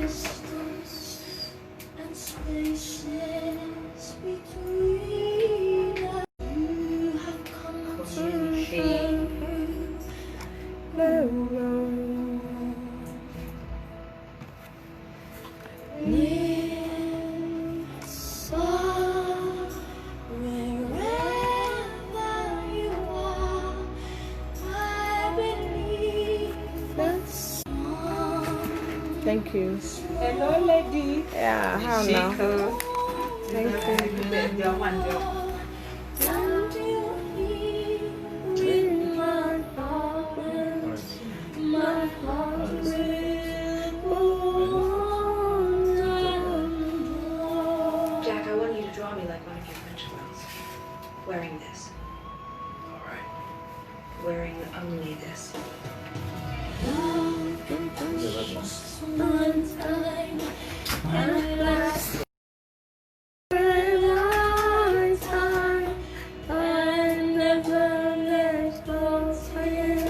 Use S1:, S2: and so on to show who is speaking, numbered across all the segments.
S1: distance and spaces between us. You have come to the road. Near, far, wherever you are, I believe that's
S2: Thank you.
S3: Hello, lady.
S2: Yeah, how now? Thank you.
S1: My heart will go on.
S4: Jack, I want you to draw me like one of your French girls. Wearing this.
S5: Alright.
S4: Wearing only this.
S1: Just one time and last for a lifetime. I never let go for you.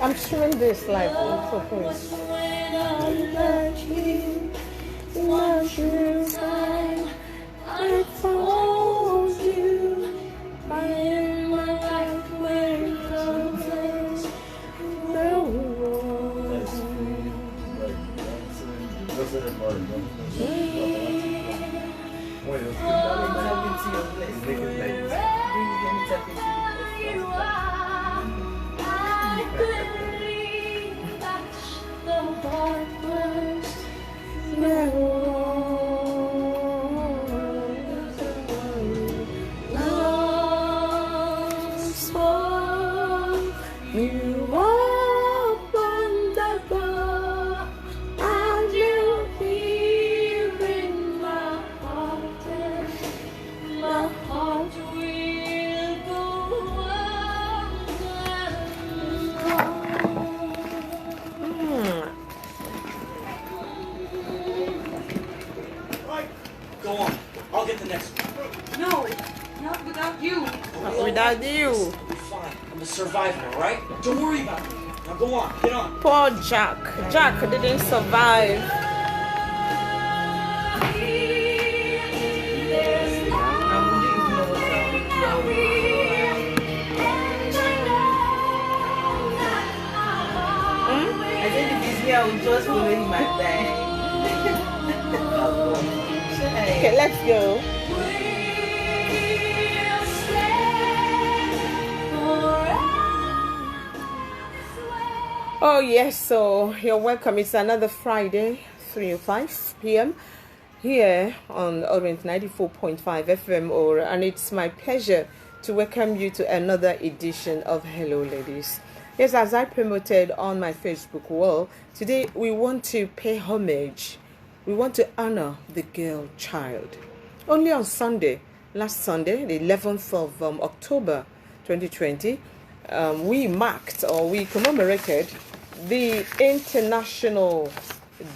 S2: I'm showing this like so please.
S1: When I met you, one true time, I told you I am my life where it goes. No you are, I believe that the heart was lost for you open the door and you hear in my heart and my heart will go on and on.
S5: Right. Go on. I'll get the next one.
S3: No, not without you.
S2: Without you.
S5: I'll be fine. I'm a survivor, alright? Don't worry about me. Now go on. Get on.
S2: Poor Jack. Jack didn't survive.
S3: I think if he's here, I will just follow him and die.
S2: Okay, let's go. Oh yes, so you're welcome. It's another Friday, 3:05 p.m. here on Orient 94.5 FM, and it's my pleasure to welcome you to another edition of Hello Ladies. Yes, as I promoted on my Facebook wall, today we want to pay homage. We want to honor the girl child. Only on Sunday, last Sunday, the 11th of October 2020, we marked or we commemorated the International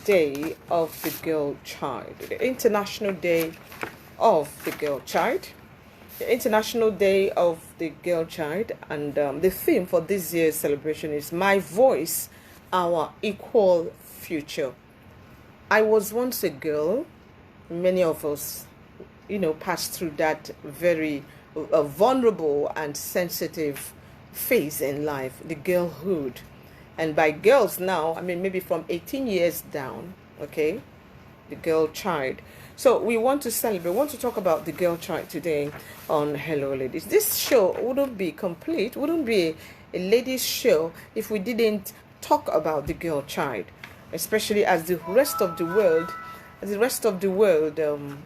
S2: Day of the Girl Child. The International Day of the Girl Child. The International Day of the Girl Child. And the theme for this year's celebration is My Voice, Our Equal Future. I was once a girl. Many of us, passed through that very vulnerable and sensitive phase in life, the girlhood. And by girls now, I mean maybe from 18 years down, okay, the girl child. So we want to celebrate, we want to talk about the girl child today on Hello Ladies. This show wouldn't be complete, wouldn't be a ladies show if we didn't talk about the girl child, especially as the rest of the world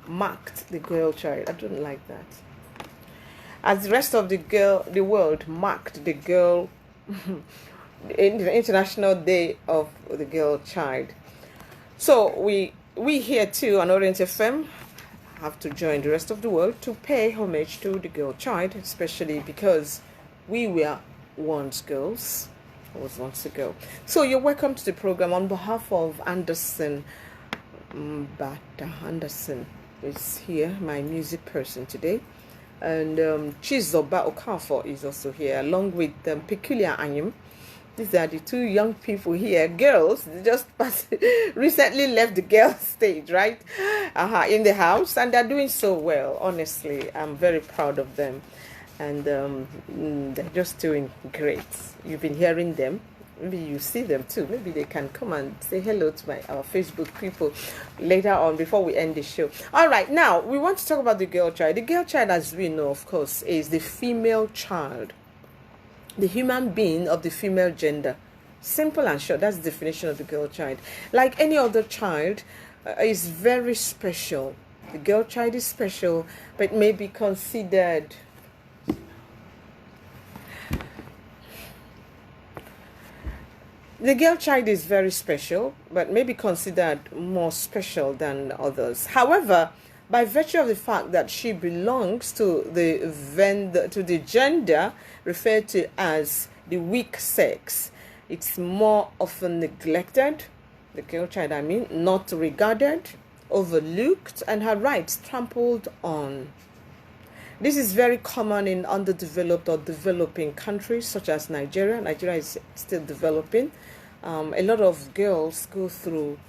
S2: marked the girl child. I don't like that. As the rest of the world marked the girl, the International Day of the Girl Child. So we here too on Orient FM have to join the rest of the world to pay homage to the girl child, especially because we were once girls. I was once a girl. So you're welcome to the program on behalf of Anderson. Bata Anderson is here, my music person today. And Chizoba Okafor is also here, along with Peculiar Anyim. These are the two young people here, girls. They just recently left the girl stage, right? In the house, and they're doing so well. Honestly, I'm very proud of them, and they're just doing great. You've been hearing them. Maybe you see them too. Maybe they can come and say hello to our Facebook people later on before we end the show. All right, now we want to talk about the girl child. The girl child, as we know, of course, is the female child, the human being of the female gender. Simple and short, that's the definition of the girl child. Like any other child, is very special. The girl child is special, but may be considered the girl child is very special, but may be considered more special than others. However, by virtue of the fact that she belongs to the gender referred to as the weak sex, it's more often neglected, the girl child I mean, not regarded, overlooked, and her rights trampled on. This is very common in underdeveloped or developing countries such as Nigeria. Nigeria is still developing. A lot of girls go through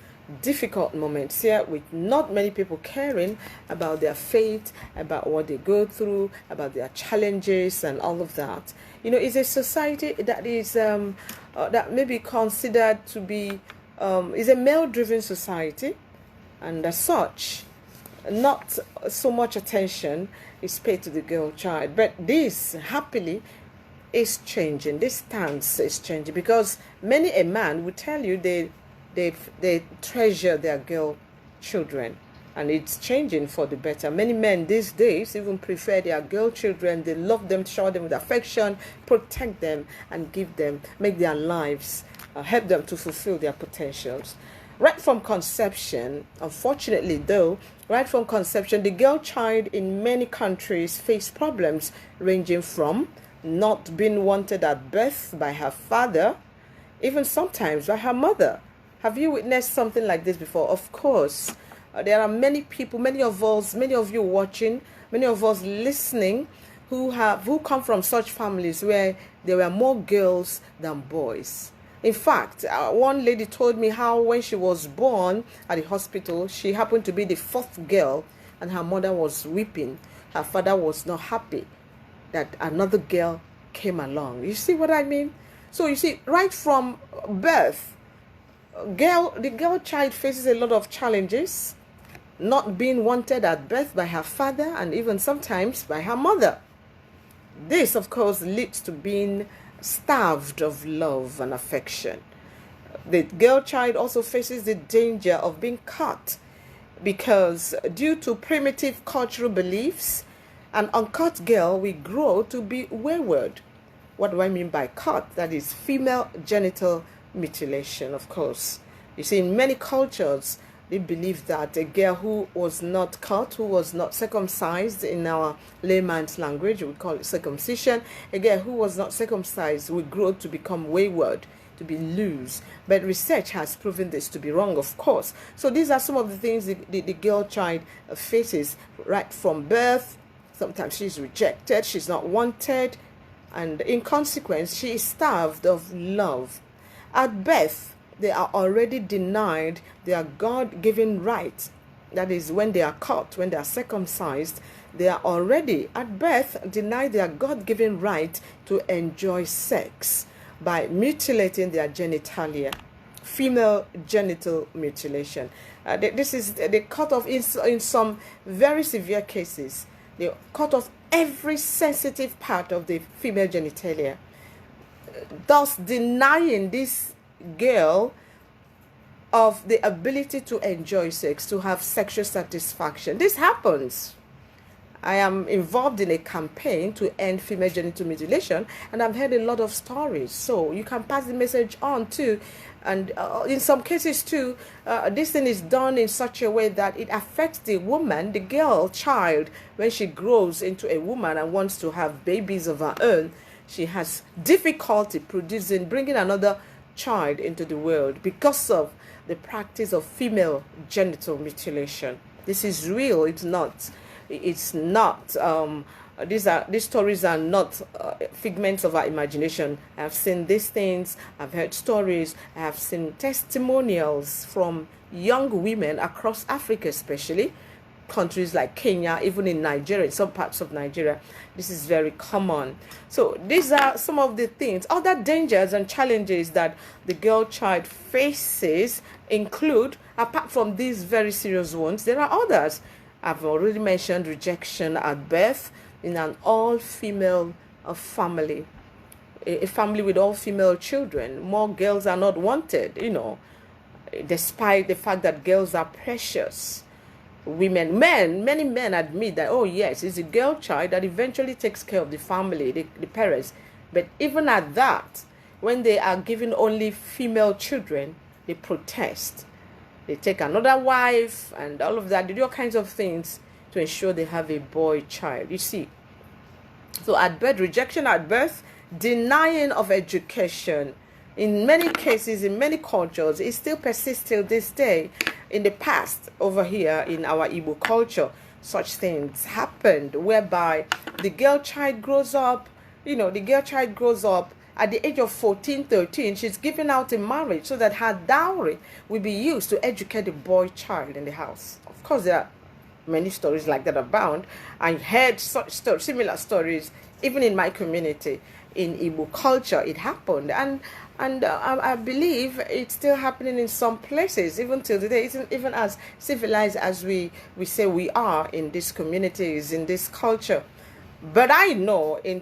S2: difficult moments here with not many people caring about their fate, about what they go through, about their challenges and all of that. You know, it's a society that is that may be considered to be is a male-driven society, and as such, not so much attention is paid to the girl child. But this, happily, is changing. This stance is changing, because many a man will tell you they treasure their girl children, and it's changing for the better. Many men these days even prefer their girl children. They love them, shower them with affection, protect them, and make their lives, help them to fulfill their potentials. Right from conception, unfortunately though, right from conception, the girl child in many countries face problems ranging from not being wanted at birth by her father, even sometimes by her mother. Have you witnessed something like this before? Of course. There are many people, many of you watching, many of us listening, who come from such families where there were more girls than boys. In fact, one lady told me how when she was born at the hospital, she happened to be the fourth girl, and her mother was weeping. Her father was not happy that another girl came along. You see what I mean? So you see, right from birth, the girl child faces a lot of challenges, not being wanted at birth by her father and even sometimes by her mother. This, of course, leads to being starved of love and affection. The girl child also faces the danger of being cut, because due to primitive cultural beliefs, an uncut girl will grow to be wayward. What do I mean by cut? That is female genital mutilation, of course. You see, in many cultures, they believe that a girl who was not cut, who was not circumcised, in our layman's language, we call it circumcision, a girl who was not circumcised will grow to become wayward, to be loose. But research has proven this to be wrong, of course. So these are some of the things the girl child faces right from birth. Sometimes she's rejected, she's not wanted, and in consequence, she is starved of love. At birth, they are already denied their God-given right. That is, when they are cut, when they are circumcised, they are already at birth denied their God-given right to enjoy sex by mutilating their genitalia. Female genital mutilation. This is they cut off in some very severe cases. They cut off every sensitive part of the female genitalia, thus denying this girl of the ability to enjoy sex, to have sexual satisfaction. This happens. I am involved in a campaign to end female genital mutilation, and I've heard a lot of stories. So you can pass the message on too. And in some cases too, this thing is done in such a way that it affects the woman, the girl child, when she grows into a woman and wants to have babies of her own. She has difficulty bringing another child into the world because of the practice of female genital mutilation. This is real. It's not These stories are not figments of our imagination. I've seen these things. I've heard stories. I have seen testimonials from young women across Africa, especially countries like Kenya, even in Nigeria, in some parts of Nigeria. This is very common. So these are some of the things. Other dangers and challenges that the girl child faces include, apart from these very serious ones, there are others. I've already mentioned rejection at birth in an all-female family, a family with all-female children. More girls are not wanted, despite the fact that girls are precious. Many men admit that, oh yes, it's a girl child that eventually takes care of the family, the parents. But even at that, when they are given only female children, they protest. They take another wife and all of that. They do all kinds of things to ensure they have a boy child. You see, so at birth, rejection at birth, denying of education. In many cases, in many cultures, it still persists till this day. In the past, over here in our Igbo culture, such things happened whereby the girl child grows up, at the age of 14, 13, she's given out in marriage so that her dowry will be used to educate the boy child in the house. Of course, there are many stories like that abound. I heard such similar stories even in my community. In Igbo culture, it happened, and I believe it's still happening in some places, even till today. Even as civilized as we say we are in these communities, in this culture. But I know in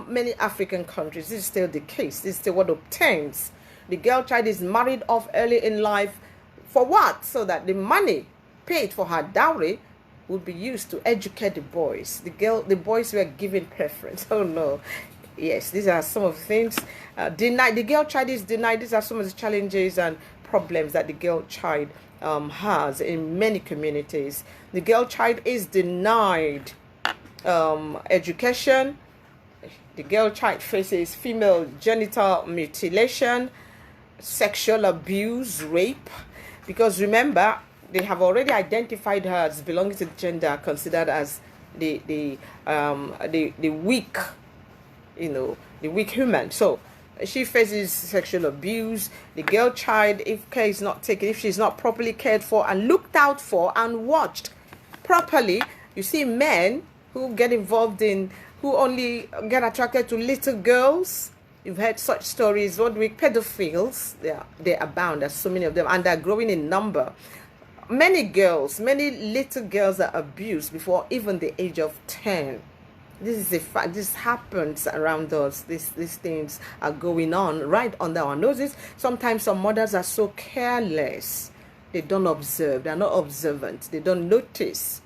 S2: many African countries, this is still the case. This is still what obtains. The girl child is married off early in life. For what? So that the money paid for her dowry would be used to educate the boys. The boys were given preference. Oh no. Yes, these are some of the things. The girl child is denied. These are some of the challenges and problems that the girl child has in many communities. The girl child is denied education. The girl child faces female genital mutilation, sexual abuse, rape. Because remember, they have already identified her as belonging to the gender considered as the weak, the weak human. So she faces sexual abuse. The girl child, if care is not taken, if she's not properly cared for and looked out for and watched properly, you see men who get involved who only get attracted to little girls. You've heard such stories. What we pedophiles, they abound. There's so many of them, and they're growing in number. Many little girls are abused before even the age of 10. This is a fact. This happens around us. These things are going on right under our noses. Sometimes some mothers are so careless. They don't observe. They're not observant. They don't notice.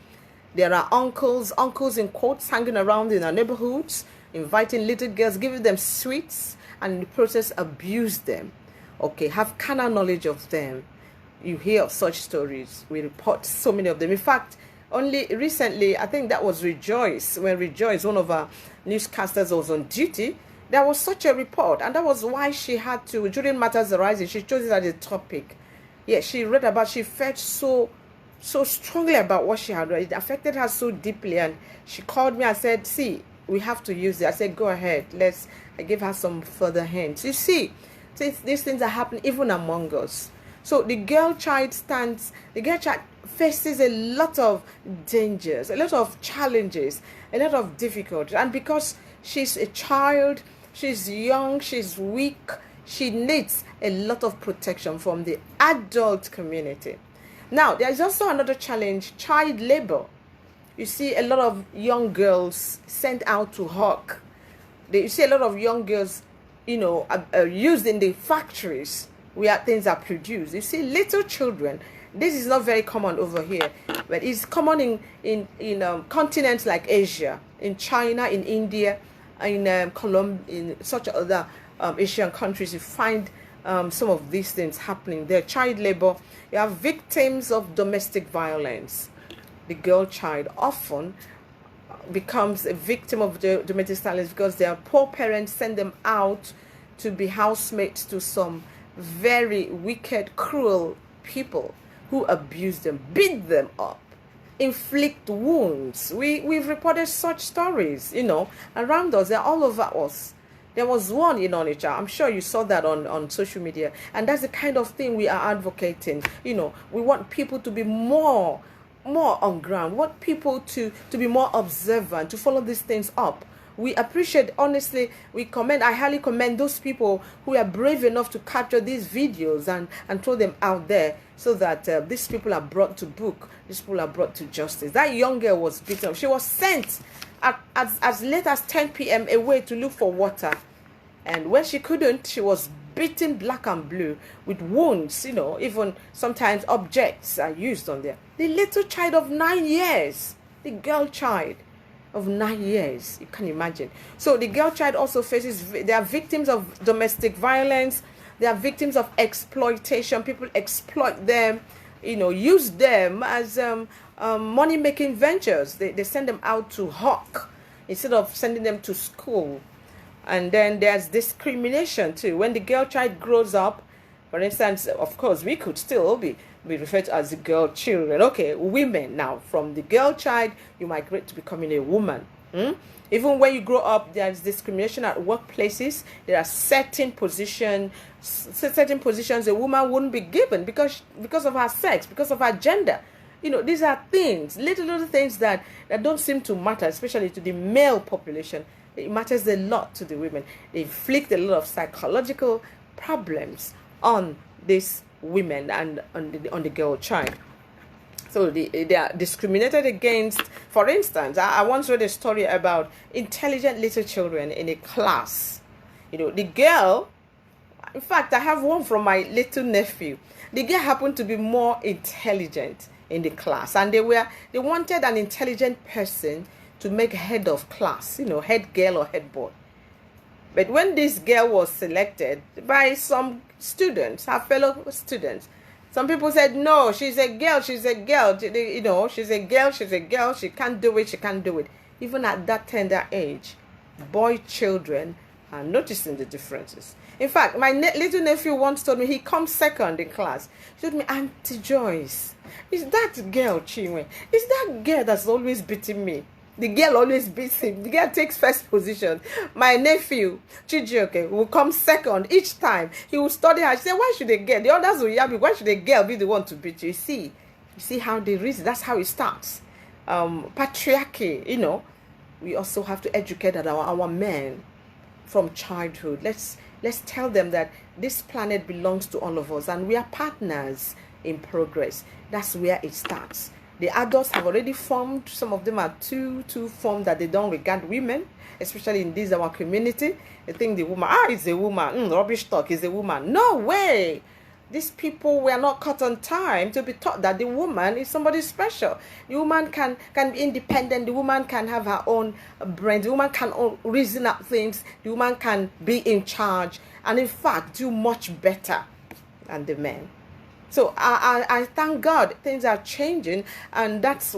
S2: There are uncles in quotes, hanging around in our neighborhoods, inviting little girls, giving them sweets, and in the process abuse them. Okay, have carnal knowledge of them. You hear of such stories. We report so many of them. In fact, only recently, I think that was Rejoice, when Rejoice, one of our newscasters, was on duty, there was such a report, and that was why she had to, during Matters Arising, she chose it as a topic. Yeah, she felt so strongly about what she had read. It affected her so deeply, and she called me and said, see, we have to use it. I said, go ahead. I gave her some further hints. You see, these things are happening even among us. So the girl child faces a lot of dangers, a lot of challenges, a lot of difficulties. And because she's a child, she's young, she's weak, she needs a lot of protection from the adult community. Now, there's also another challenge, child labor. You see a lot of young girls sent out to hawk. You see a lot of young girls, used in the factories where things are produced. You see little children. This is not very common over here, but it's common in continents like Asia, in China, in India, in Colombia, in such other Asian countries. You find some of these things happening there. Child labor. You have victims of domestic violence. The girl child often becomes a victim of the domestic violence because their poor parents send them out to be housemates to some very wicked, cruel people who abuse them, beat them up. inflict wounds. We've reported such stories, around us. They're all over us. There was one in Onitsha. I'm sure you saw that on social media. And that's the kind of thing we are advocating. We want people to be more on ground. We want people to be more observant, to follow these things up. We appreciate, honestly, I highly commend those people who are brave enough to capture these videos and throw them out there so that these people are brought to book. These people are brought to justice. That young girl was beaten up. She was sent as late as 10 p.m. away to look for water. And when she couldn't, she was beaten black and blue with wounds, even sometimes objects are used on there. The little child of 9 years, the girl child of 9 years, you can imagine. So the girl child also they are victims of domestic violence. They are victims of exploitation. People exploit them, use them as money-making ventures. They send them out to hawk instead of sending them to school. And then there's discrimination too. When the girl child grows up, for instance, of course, we could still be referred to as the girl children. Okay, women now. From the girl child, you migrate to becoming a woman. Even when you grow up, there's discrimination at workplaces. There are certain positions a woman wouldn't be given because of her sex, because of her gender. These are things, little things that don't seem to matter, especially to the male population. It matters a lot to the women. They inflict a lot of psychological problems on these women and on the girl child. So they are discriminated against. For instance, I once read a story about intelligent little children in a class. The girl, in fact, I have one from my little nephew. The girl happened to be more intelligent in the class, and they wanted an intelligent person to make head of class, head girl or head boy. But when this girl was selected by some students, her fellow students, some people said, no, she's a girl, she's a girl, she's a girl, she can't do it. Even at that tender age, boy children are noticing the differences. In fact, my little nephew once told me he comes second in class. He told me, Auntie Joyce, is that girl Chinwe? Is that girl that's always beating me? The girl always beats him. The girl takes first position. My nephew, Chijioke, will come second each time. He will study her. She said, why should a girl? The others will yell, why should a girl be the one to beat you? You see how they reason. That's how it starts. Patriarchy, we also have to educate our men from childhood. Let's tell them that this planet belongs to all of us and we are partners in progress. That's where it starts. The adults have already formed. Some of them are too formed that they don't regard women, especially in this our community. They think the woman, is a woman. Rubbish talk, is a woman. No way. These people were not caught on time to be taught that the woman is somebody special. The woman can be independent. The woman can have her own brain. The woman can reason out things. The woman can be in charge and in fact do much better than the men. So I thank God things are changing, and that's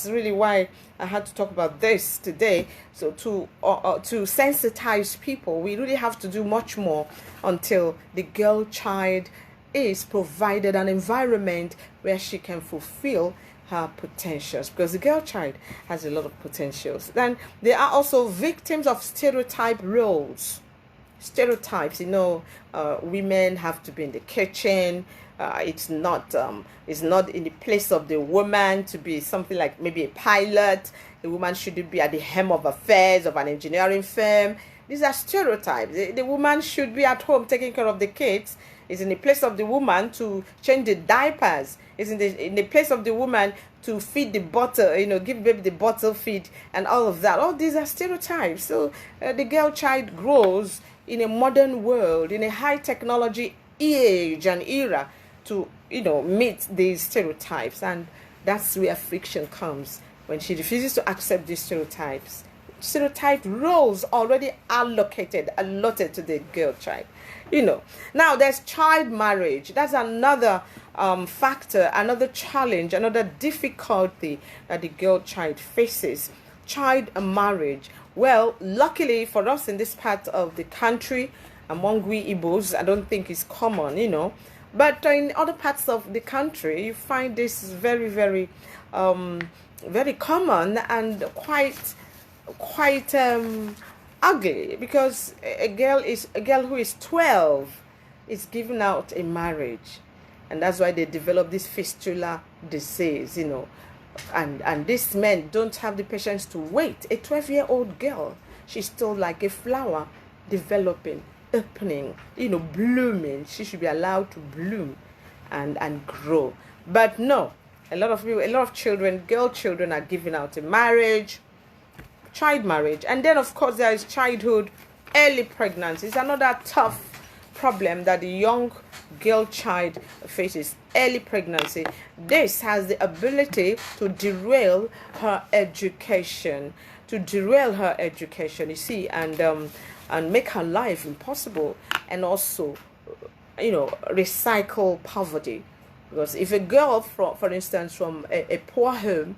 S2: really why I had to talk about this today. So to sensitize people, we really have to do much more until the girl child is provided an environment where she can fulfill her potentials, because the girl child has a lot of potentials. Then they are also victims of stereotype roles. Stereotypes, women have to be in the kitchen. It's not in the place of the woman to be something like maybe a pilot. The woman shouldn't be at the helm of affairs of an engineering firm. These are stereotypes. The woman should be at home taking care of the kids. It's in the place of the woman to change the diapers. It's in the place of the woman to feed the bottle, give baby the bottle feed and all of that. All these are stereotypes. So the girl child grows in a modern world, in a high technology age and era, to meet these stereotypes, and that's where friction comes when she refuses to accept these stereotypes. Stereotype roles already allotted to the girl child. Now there's child marriage. That's another factor, another challenge, another difficulty that the girl child faces. Child marriage. Well, luckily for us in this part of the country, among we Igbos, I don't think it's common, But in other parts of the country, you find this very, very, very common and quite ugly, because a girl who is 12 is given out in marriage, and that's why they develop this fistula disease, and these men don't have the patience to wait. A 12-year-old girl, she's still like a flower, developing, opening, blooming. She should be allowed to bloom and grow. But no, a lot of children, girl children, are given out in marriage, child marriage. And then of course there is childhood, early pregnancy. It's another tough problem that the young girl child faces. Early pregnancy. This has the ability to derail her education, you see, and make her life impossible, and also recycle poverty. Because if a girl, for instance, from a poor home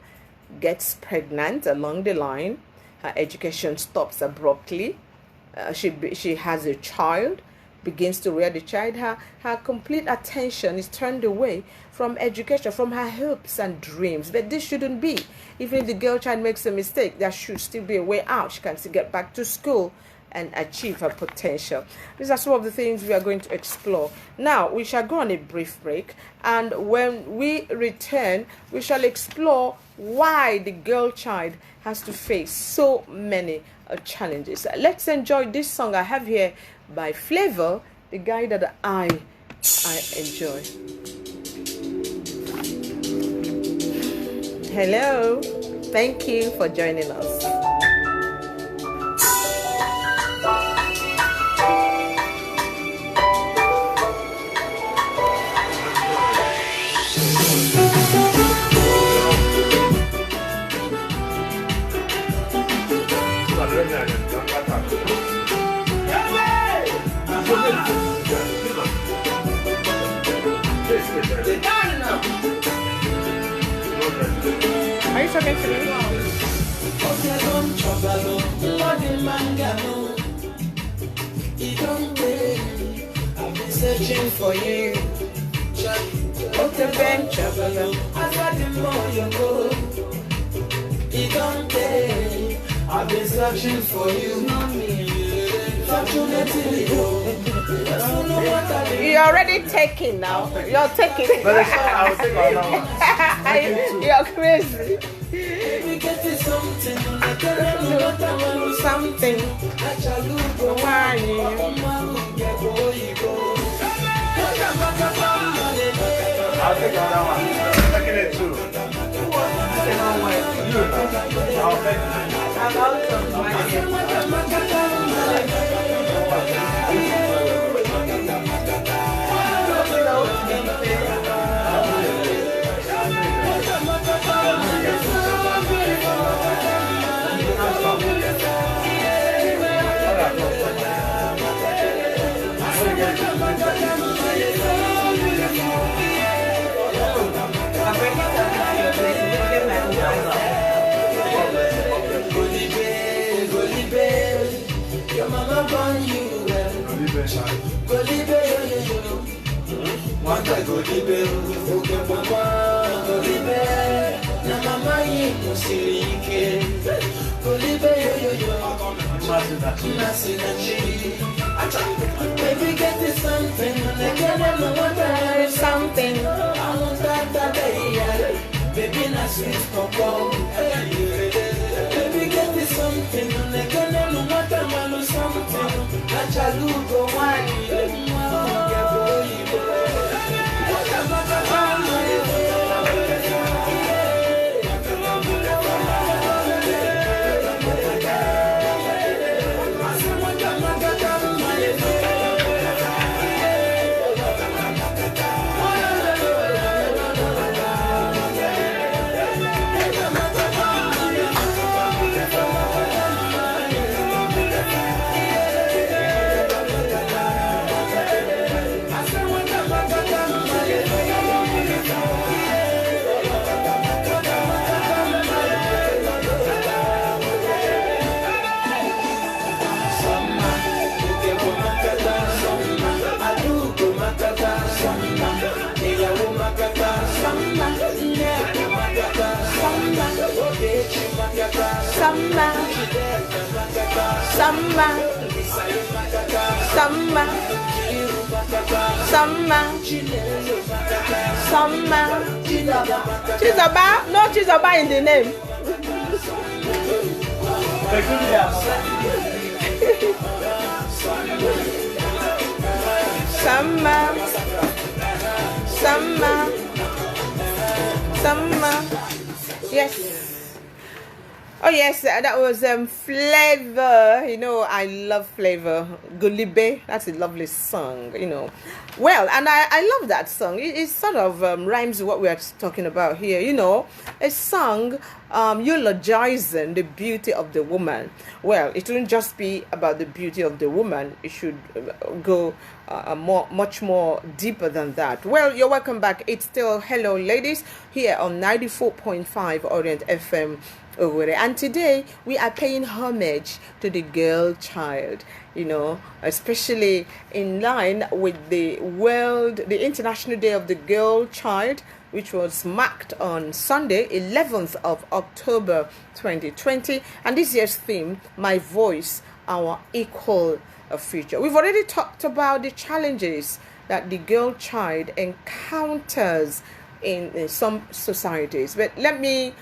S2: gets pregnant along the line, her education stops abruptly. She has a child, begins to rear the child. Her complete attention is turned away from education, from her hopes and dreams. But this shouldn't be. Even if the girl child makes a mistake, there should still be a way out. She can still get back to school and achieve her potential. These are some of the things we are going to explore. Now, we shall go on a brief break, and when we return, we shall explore why the girl child has to face so many challenges. Let's enjoy this song I have here by Flavor, the guy that I enjoy. Hello, thank you for joining us. Are you talking to me? I've been searching for you. I've been searching for you. You're already taking now. You're taking.
S6: I will take another one.
S2: You're crazy. Something. Why?
S6: I'll take another one. I'm taking it too. I'll take it.
S3: I'm out of your mama born you well. Golibe, Wanda Golibe, Uke mama Golibe, na mama yiko silike. Golibe Nasinanchi. Baby, get this something, like I never want to have something. I want that day, baby, na sweet cocoa. Baby, get this something, like I never want to have something. Achaluko wine,
S2: Chizoba, no Chizoba in the name. Summer. Yes. Oh yes, that was Flavor. You know, I love Flavor. Gulibe, that's a lovely song, you know. Well, and I love that song. It sort of rhymes with what we are talking about here, you know. A song eulogizing the beauty of the woman. Well, it wouldn't just be about the beauty of the woman. It should go much more deeper than that. Well, you're welcome back. It's still Hello Ladies here on 94.5 Orient FM. And today we are paying homage to the girl child, you know, especially in line with the International Day of the Girl Child, which was marked on Sunday, 11th of October 2020. And this year's theme, My Voice, Our Equal Future. We've already talked about the challenges that the girl child encounters in some societies. But let me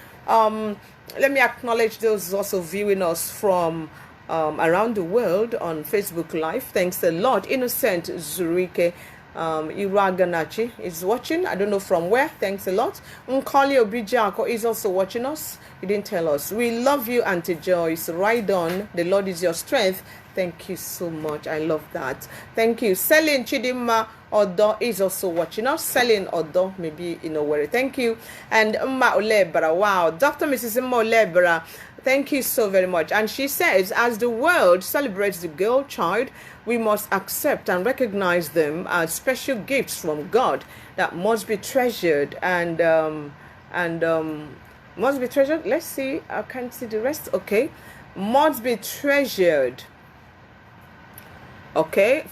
S2: acknowledge those also viewing us from around the world on Facebook Live. Thanks a lot. Innocent Zurike Iraganachi is watching. I don't know from where. Thanks a lot. Nkoli Obijako is also watching us. He didn't tell us. We love you, Auntie Joyce. Ride on. The Lord is your strength. Thank you so much. I love that. Thank you. Selin Chidima Odo is also watching us. Selin Odo, maybe in a worry. Thank you. And Umma Olebra. Wow. Dr. Mrs. Umma Olebra. Thank you so very much. And she says, as the world celebrates the girl child, we must accept and recognize them as special gifts from God that must be treasured and must be treasured. Let's see. I can't see the rest. Okay. Must be treasured. Okay,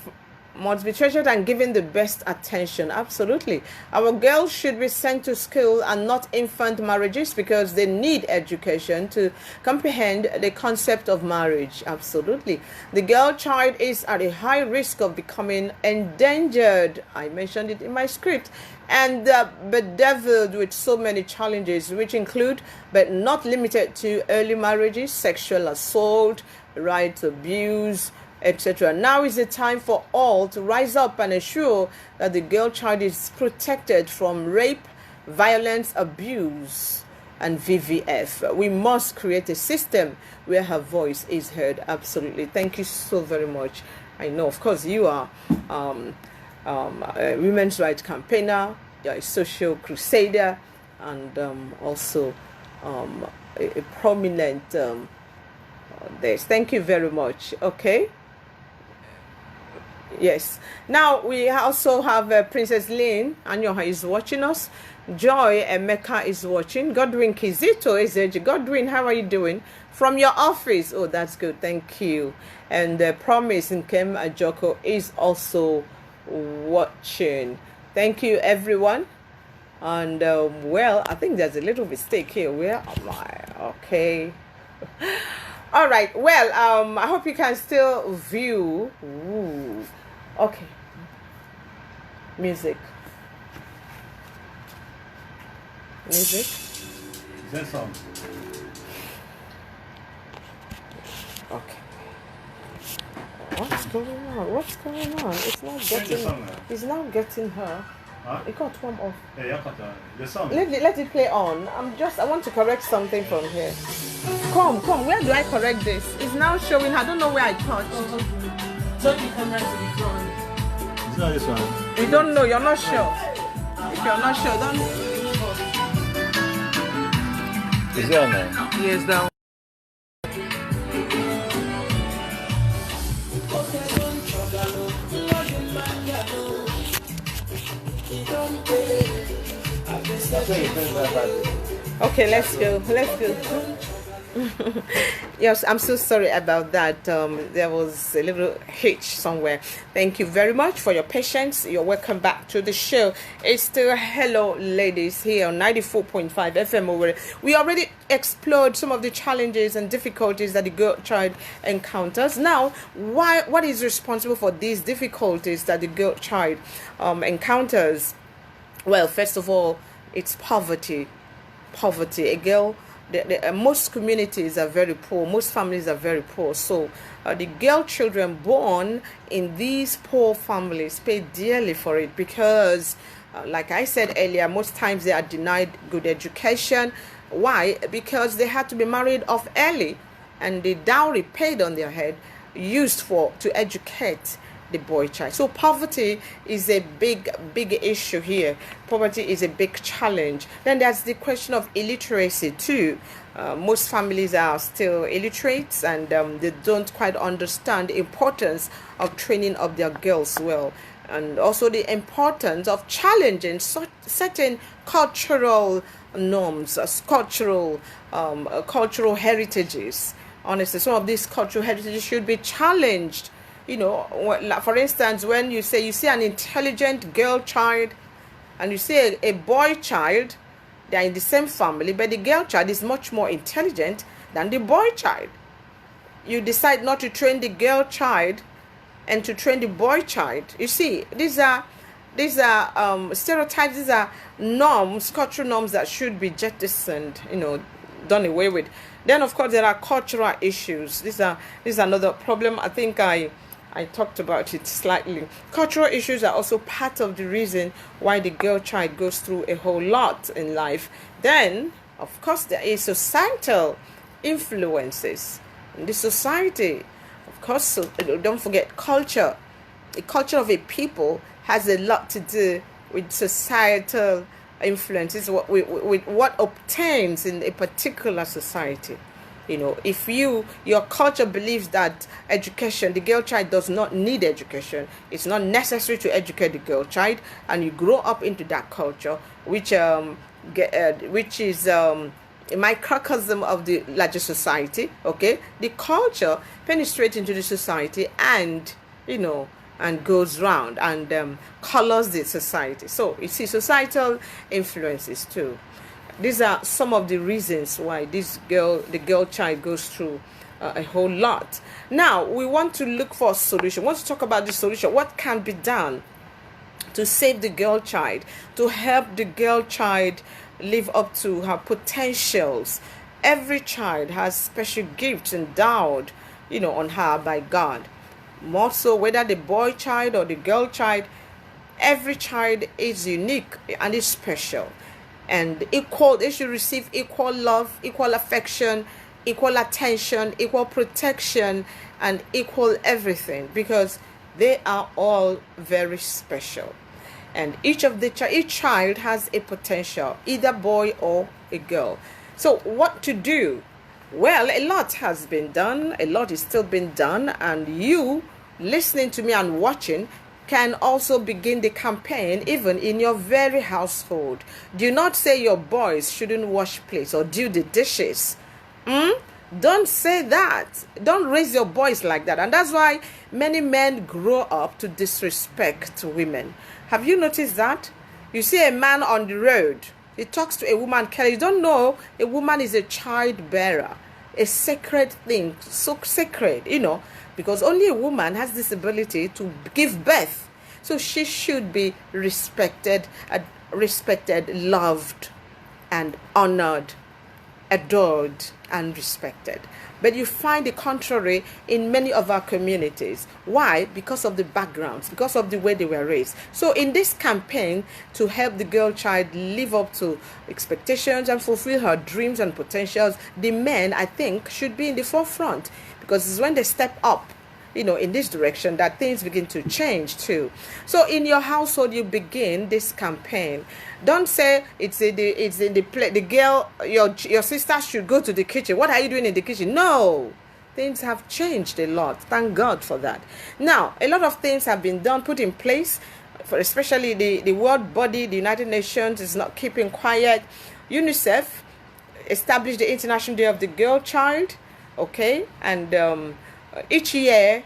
S2: must be treasured and given the best attention. Absolutely. Our girls should be sent to school and not infant marriages because they need education to comprehend the concept of marriage. Absolutely. The girl child is at a high risk of becoming endangered. I mentioned it in my script. And bedeviled with so many challenges, which include, but not limited to, early marriages, sexual assault, rights abuse, etc. Now is the time for all to rise up and ensure that the girl child is protected from rape, violence, abuse, and VVF. We must create a system where her voice is heard. Absolutely. Thank you so very much. I know, of course, you are a women's rights campaigner, you're a social crusader, and also a prominent this. Thank you very much. Okay. Yes. Now we also have Princess Lynn Anyoha is watching us. Joy Emeka is watching. Godwin Kizito is there. Godwin, how are you doing? From your office. Oh, that's good. Thank you. And Promise Nkem Ajoko is also watching. Thank you, everyone. And well, I think there's a little mistake here. Where am I? Okay. All right. Well, I hope you can still view. Ooh. Okay. Music.
S6: Is that song?
S2: Okay. What's going on? What's going on? It's not getting. It's not getting her.
S6: Huh?
S2: It got one off.
S6: Yeah, the song.
S2: Let it play on. I want to correct something from here. Come. Where do I correct this? It's now showing. I don't know where I touched.
S1: Turn the camera to the front.
S6: It's not this one.
S2: You don't know. You're not sure. If you're not sure, don't.
S6: Is that on now?
S2: Yes, that one. Okay, let's go. Yes, I'm so sorry about that. There was a little hitch somewhere. Thank you very much for your patience. You're welcome back to the show. It's still Hello Ladies here on 94.5 FM. We already explored some of the challenges and difficulties that the girl child encounters. Now, what is responsible for these difficulties that the girl child encounters? Well, first of all, it's poverty. A girl, most communities are very poor, most families are very poor, so the girl children born in these poor families pay dearly for it, because like I said earlier, most times they are denied good education. Why? Because they had to be married off early, and the dowry paid on their head used to educate the boy child. So poverty is a big issue here. Poverty is a big challenge. Then there's the question of illiteracy too. Most families are still illiterate, and they don't quite understand the importance of training up their girls well, and also the importance of challenging certain cultural norms, cultural heritages. Honestly, some of these cultural heritages should be challenged. For instance, when you see an intelligent girl child and you see a boy child, they are in the same family, but the girl child is much more intelligent than the boy child. You decide not to train the girl child and to train the boy child. You see, these are stereotypes, these are norms, cultural norms that should be jettisoned, done away with. Then, of course, there are cultural issues. This is another problem. I think I talked about it slightly. Cultural issues are also part of the reason why the girl child goes through a whole lot in life. Then, of course, there is societal influences in the society. Of course, so don't forget culture. The culture of a people has a lot to do with societal influences, with what obtains in a particular society. If your culture believes that education, the girl child does not need education, it's not necessary to educate the girl child, and you grow up into that culture, which is a microcosm of the larger society. Okay, the culture penetrates into the society and goes round and colors the society. So you see societal influences too. These are some of the reasons why the girl child goes through a whole lot. Now, we want to look for a solution. We want to talk about the solution. What can be done to save the girl child, to help the girl child live up to her potentials? Every child has special gifts endowed, on her by God. More so, whether the boy child or the girl child, every child is unique and is special. And they should receive equal love, equal affection, equal attention, equal protection, and equal everything, because they are all very special. And each child has a potential, either boy or a girl. So what to do? Well, a lot has been done, a lot is still being done, and you listening to me and watching can also begin the campaign even in your very household. Do not say your boys shouldn't wash plates or do the dishes. Don't say that. Don't raise your boys like that. And that's why many men grow up to disrespect women. Have you noticed that? You see a man on the road, he talks to a woman, Kelly. You don't know a woman is a child bearer, a sacred thing, so sacred, because only a woman has this ability to give birth. So she should be respected, loved, and honored, adored, and respected. But you find the contrary in many of our communities. Why? Because of the backgrounds, because of the way they were raised. So in this campaign to help the girl child live up to expectations and fulfill her dreams and potentials, the men, I think, should be in the forefront, because it's when they step up in this direction that things begin to change too. So in your household, you begin this campaign. Don't say it's in the play. The girl, your sister should go to the kitchen. What are you doing in the kitchen? No, things have changed a lot. Thank God for that. Now, a lot of things have been done, put in place, for especially the world body, the United Nations is not keeping quiet. UNICEF established the International Day of the Girl Child, okay, and each year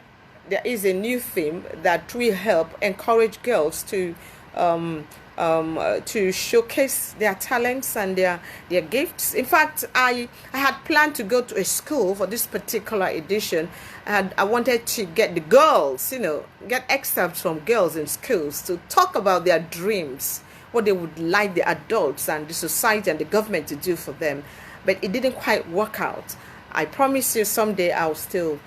S2: there is a new theme that will help encourage girls to showcase their talents and their gifts. In fact, I had planned to go to a school for this particular edition, and I wanted to get the girls, get excerpts from girls in schools to talk about their dreams, what they would like the adults and the society and the government to do for them. But it didn't quite work out. I promise you someday I'll still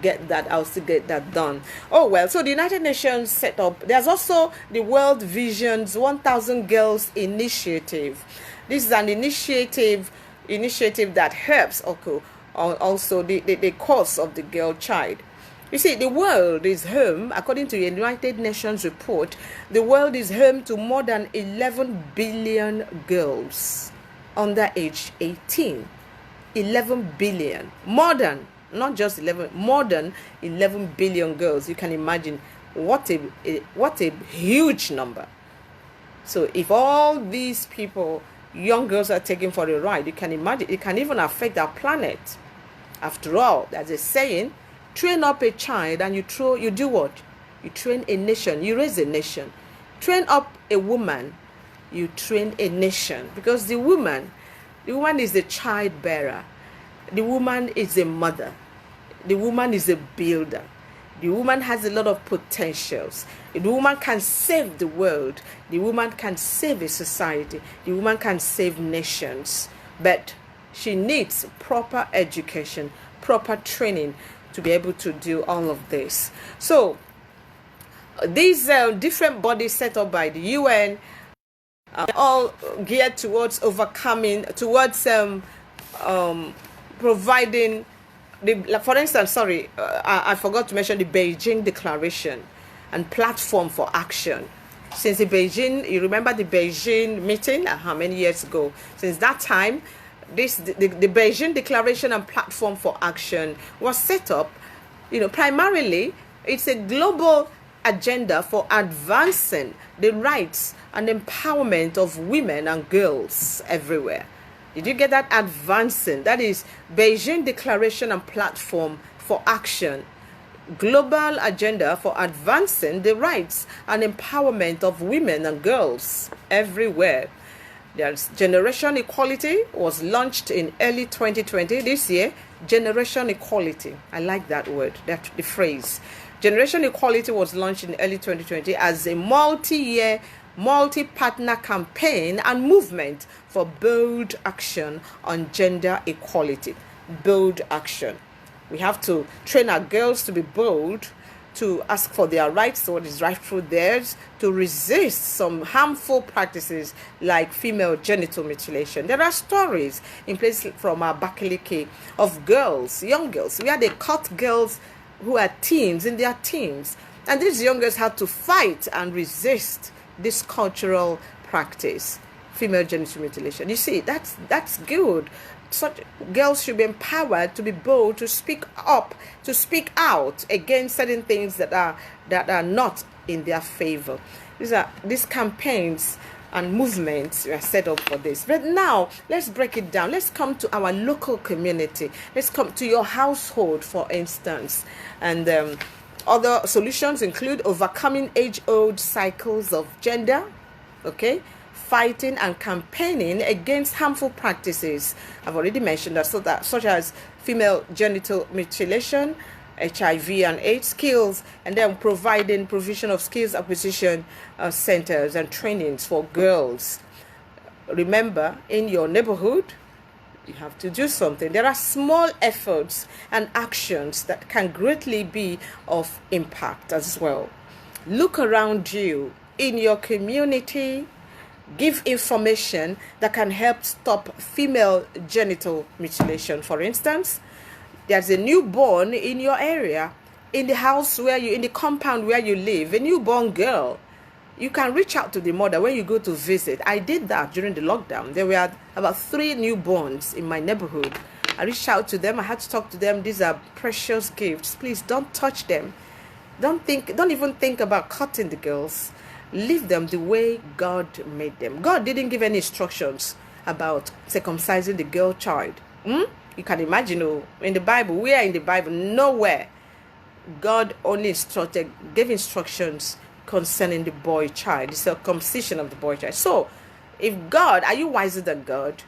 S2: get that done. Oh well, so the United Nations set up, there's also the World Vision's 1000 Girls Initiative. This is an initiative that helps also the cause of the girl child. You see, the world is home, according to a United Nations report, the world is home to more than 11 billion girls under age 18. 11 billion, more than 11 billion girls. You can imagine what a huge number. So if all these people, young girls, are taken for a ride, you can imagine it can even affect our planet. After all, there's a saying, train up a child and you do what? You train a nation, you raise a nation. Train up a woman, you train a nation. Because the woman is the child bearer. The woman is a mother. The woman is a builder. The woman has a lot of potentials. The woman can save the world. The woman can save a society. The woman can save nations. But she needs proper education, proper training to be able to do all of this. So these different bodies set up by the UN all geared towards providing for instance, I forgot to mention the Beijing Declaration and Platform for Action. Since you remember the Beijing meeting how many years ago? Since that time, the Beijing Declaration and Platform for Action was set up. Primarily, it's a global agenda for advancing the rights and empowerment of women and girls everywhere. Did you get that? Advancing. That is Beijing Declaration and Platform for Action. Global agenda for advancing the rights and empowerment of women and girls everywhere. There's Generation Equality was launched in early 2020. This year, Generation Equality. I like that word, the phrase. Generation Equality was launched in early 2020 as a multi-year, multi-partner campaign and movement for bold action on gender equality. Bold action. We have to train our girls to be bold, to ask for their rights, what is rightful theirs, to resist some harmful practices like female genital mutilation. There are stories in places from our Abakaliki of girls, young girls, where they caught girls who are teens, in their teens, and these young girls had to fight and resist this cultural practice, female genital mutilation. You see, that's good. Such girls should be empowered to be bold, to speak up, to speak out against certain things that are not in their favor. These campaigns and movements are set up for this. But now let's break it down. Let's come to our local community. Let's come to your household, for instance. And other solutions include overcoming age-old cycles of gender, fighting and campaigning against harmful practices. I've already mentioned that, such as female genital mutilation, HIV and AIDS skills, and then provision of skills acquisition centers and trainings for girls. Remember, in your neighborhood, you have to do something. There are small efforts and actions that can greatly be of impact as well. Look around you in your community. Give information that can help stop female genital mutilation. For instance, there's a newborn in your area, in the house in the compound where you live, a newborn girl. You can reach out to the mother when you go to visit. I did that during the lockdown. There were about 3 newborns in my neighborhood. I reached out to them. I had to talk to them. These are precious gifts. Please don't touch them. Don't even think about cutting the girls. Leave them the way God made them. God didn't give any instructions about circumcising the girl child. You can imagine, in the Bible, where in the Bible, nowhere, God only gave instructions concerning the boy child, the circumcision of the boy child. So, if God, are you wiser than God?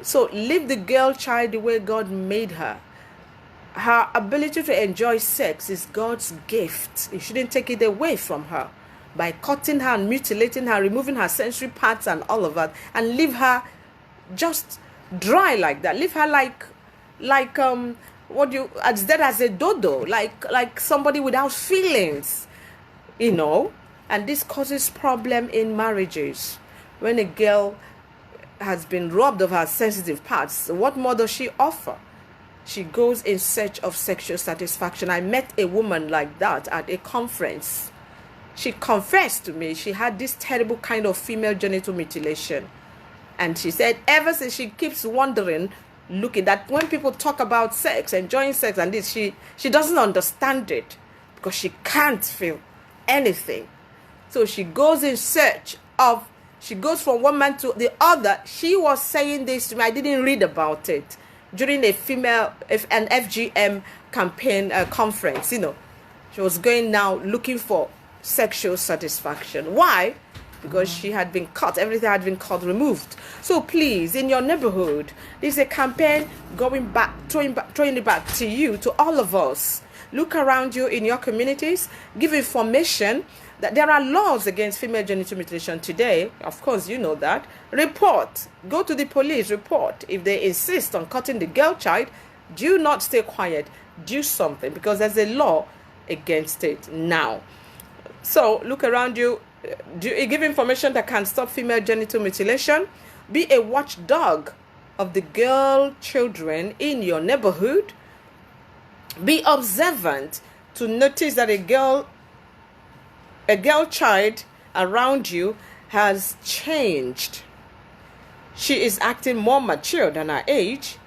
S2: So, leave the girl child the way God made her. Her ability to enjoy sex is God's gift. You shouldn't take it away from her by cutting her and mutilating her, removing her sensory parts and all of that, and leave her just dry like that. Leave her like as dead as a dodo, like somebody without feelings, And this causes problem in marriages. When a girl has been robbed of her sensitive parts, what more does she offer? She goes in search of sexual satisfaction. I met a woman like that at a conference. She confessed to me she had this terrible kind of female genital mutilation. And she said ever since she keeps wondering, looking that when people talk about sex, enjoying sex and this, she doesn't understand it because she can't feel anything. So she goes in search of, she goes from one man to the other. She was saying this to me. I didn't read about it during an FGM campaign conference. She was going now looking for sexual satisfaction. Why? Because she had been cut. Everything had been cut, removed. So please, in your neighborhood, there's a campaign going back, throwing it back to you, to all of us. Look around you in your communities. Give information that there are laws against female genital mutilation today. Of course, you know that. Report. Go to the police. Report. If they insist on cutting the girl child, do not stay quiet. Do something, because there's a law against it now. So look around you. Give information that can stop female genital mutilation. Be a watchdog of the girl children in your neighborhood. Be observant to notice that a girl child around you has changed. She is acting more mature than her age.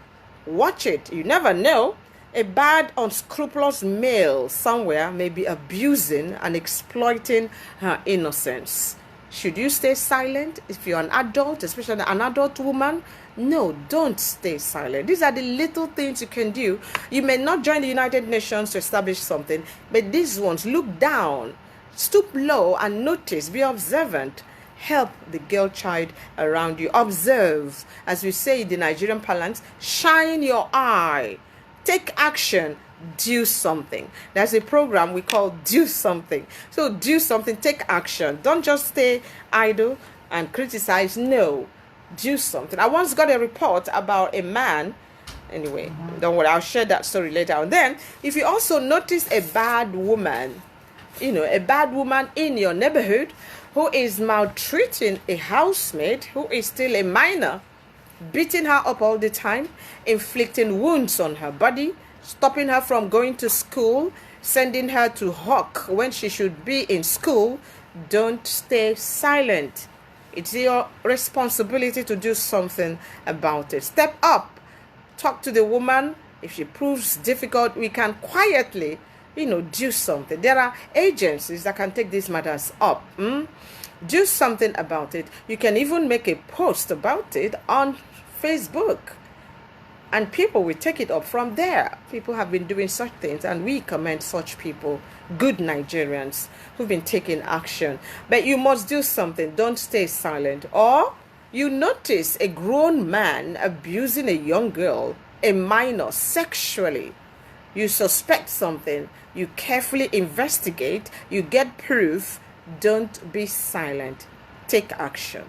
S2: Watch it. You never know. A bad, unscrupulous male somewhere may be abusing and exploiting her innocence. Should you stay silent if you're an adult, especially an adult woman? No, don't stay silent. These are the little things you can do. You may not join the United Nations to establish something, but these ones, look down, stoop low and notice, be observant. Help the girl child around you. Observe, as we say in the Nigerian parlance, shine your eye. Take action. Do something. There's a program we call Do Something. So do something. Take action. Don't just stay idle and criticize. No. Do something. I once got a report about a man. Anyway, don't worry. I'll share that story later on. Then, if you also notice a bad woman, a bad woman in your neighborhood who is maltreating a housemaid who is still a minor, beating her up all the time, inflicting wounds on her body, stopping her from going to school, sending her to hawk when she should be in school, don't stay silent. It's your responsibility to do something about it. Step up. Talk to the woman. If she proves difficult, we can quietly, do something. There are agencies that can take these matters up. Do something about it. You can even make a post about it on Facebook, and people will take it up from there. People have been doing such things, and we commend such people, good Nigerians who've been taking action. But you must do something. Don't stay silent. Or you notice a grown man abusing a young girl, a minor, sexually. You suspect something. You carefully investigate. You get proof. Don't be silent. Take action.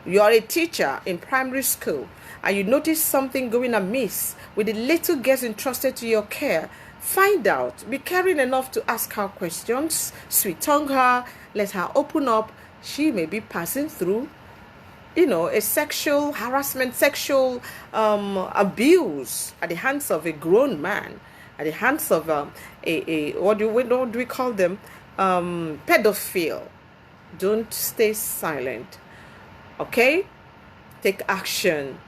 S2: You are a teacher in primary school and you notice something going amiss with the little girls entrusted to your care. Find out. Be caring enough to ask her questions. Sweet-tongue her. Let her open up. She may be passing through, a sexual harassment, sexual abuse at the hands of a grown man, at the hands of what do we call them? Pedophile. Don't stay silent. Okay? Take action.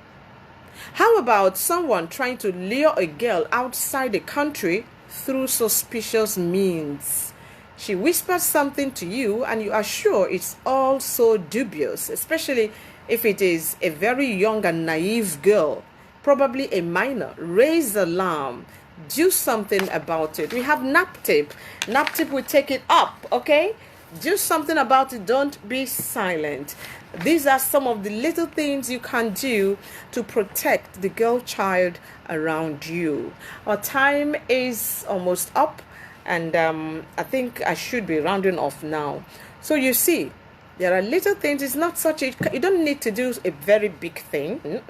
S2: How about someone trying to lure a girl outside the country through suspicious means? She whispers something to you and you are sure it's all so dubious, especially If it is a very young and naive girl, probably a minor, raise the alarm. Do something about it. We have nap tape. Nap tape will take it up, okay? Do something about it. Don't be silent. These are some of the little things you can do to protect the girl child around you. Our time is almost up, and I think I should be rounding off now. So you see, there are little things. It's not such a, you don't need to do a very big thing.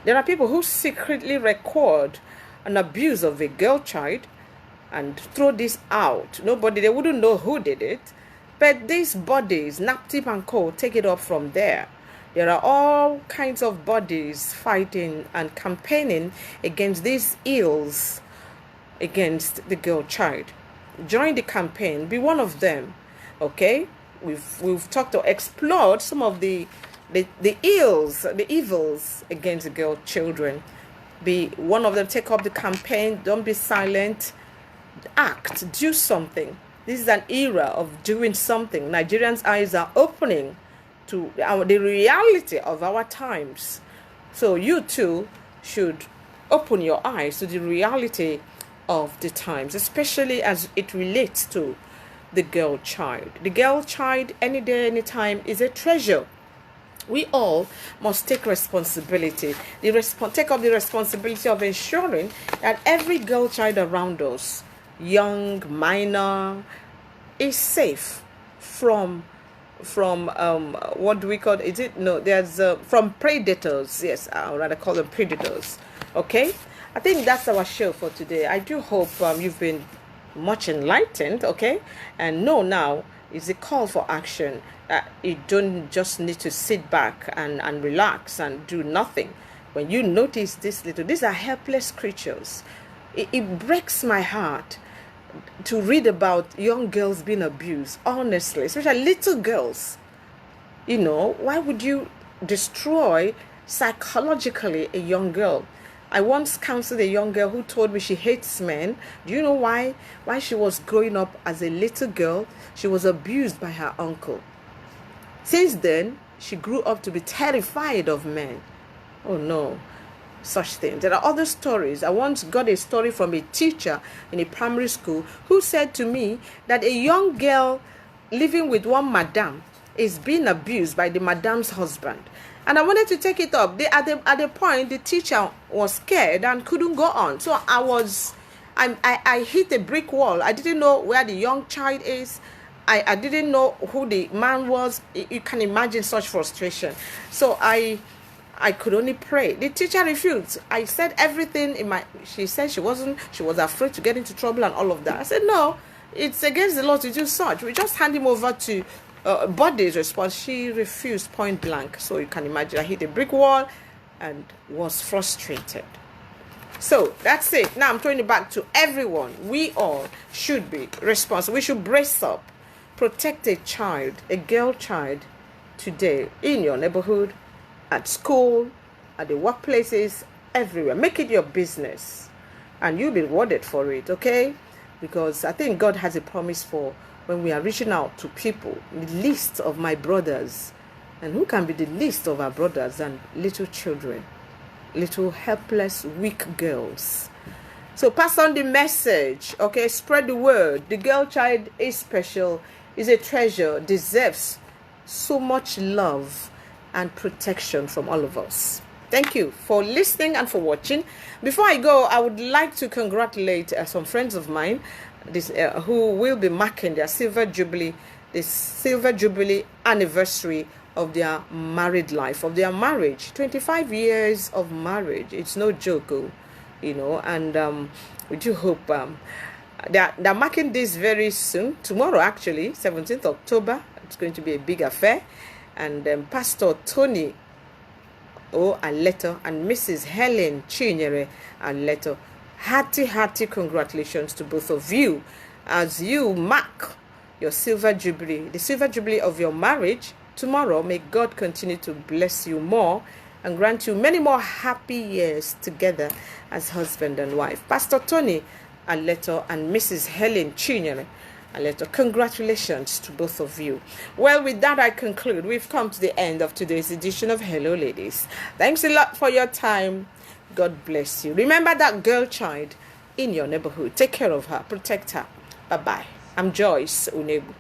S2: There are people who secretly record an abuse of a girl child and throw this out. They wouldn't know who did it. But these bodies, NAPTIP and Co., take it up from there. There are all kinds of bodies fighting and campaigning against these ills against the girl child. Join the campaign. Be one of them. Okay? We've talked or explored some of the ills, the evils against the girl children. Be one of them. Take up the campaign. Don't be silent. Act. Do something. This is an era of doing something. Nigerians' eyes are opening to the reality of our times. So you too should open your eyes to the reality of the times, especially as it relates to the girl child. The girl child, any day, anytime, is a treasure. We all must take responsibility. Take up the responsibility of ensuring that every girl child around us, young, minor, is safe from what do we call it? There's from predators. Yes, I would rather call them predators. Okay, I think that's our show for today. I do hope you've been much enlightened. Okay, and know now is a call for action. You don't just need to sit back and relax and do nothing. When you notice these are helpless creatures. It breaks my heart to read about young girls being abused, honestly, especially little girls. Why would you destroy psychologically a young girl? I once counseled a young girl who told me she hates men. Do you know why? Why she was growing up as a little girl, she was abused by her uncle. Since then, she grew up to be terrified of men. Oh no. Such things. There are other stories. I once got a story from a teacher in a primary school who said to me that a young girl living with one madam is being abused by the madam's husband. And I wanted to take it up. At the point, the teacher was scared and couldn't go on. So I hit a brick wall. I didn't know where the young child is. I didn't know who the man was. You can imagine such frustration. So I could only pray. The teacher refused. I said everything she said she was afraid to get into trouble and all of that. I said, no, it's against the law to do such. We just hand him over to body's response. She refused point blank. So you can imagine I hit a brick wall and was frustrated. So that's it. Now I'm throwing it back to everyone. We all should be responsible. We should brace up. Protect a child, a girl child today in your neighborhood, at school, at the workplaces, everywhere. Make it your business and you'll be rewarded for it, okay? Because I think God has a promise for when we are reaching out to people, the least of my brothers. And who can be the least of our brothers and little children, little helpless, weak girls? So pass on the message, okay? Spread the word. The girl child is special, is a treasure, deserves so much love and protection from all of us. Thank you for listening and for watching. Before I go, I would like to congratulate some friends of mine who will be marking their silver jubilee anniversary of their married life, of their marriage. 25 years of marriage. It's no joke, and we do hope they're marking this very soon. Tomorrow, actually, 17th October. It's going to be a big affair. And Pastor Tony Aleto and Mrs. Helen Chinyere Aleto, hearty congratulations to both of you as you mark your silver jubilee, the silver jubilee of your marriage tomorrow. May God continue to bless you more and grant you many more happy years together as husband and wife. Pastor Tony Aleto and Mrs. Helen Chinyere A letter. Congratulations to both of you. Well, with that, I conclude. We've come to the end of today's edition of Hello Ladies. Thanks a lot for your time. God bless you. Remember that girl child in your neighborhood. Take care of her. Protect her. Bye-bye. I'm Joyce Unebu.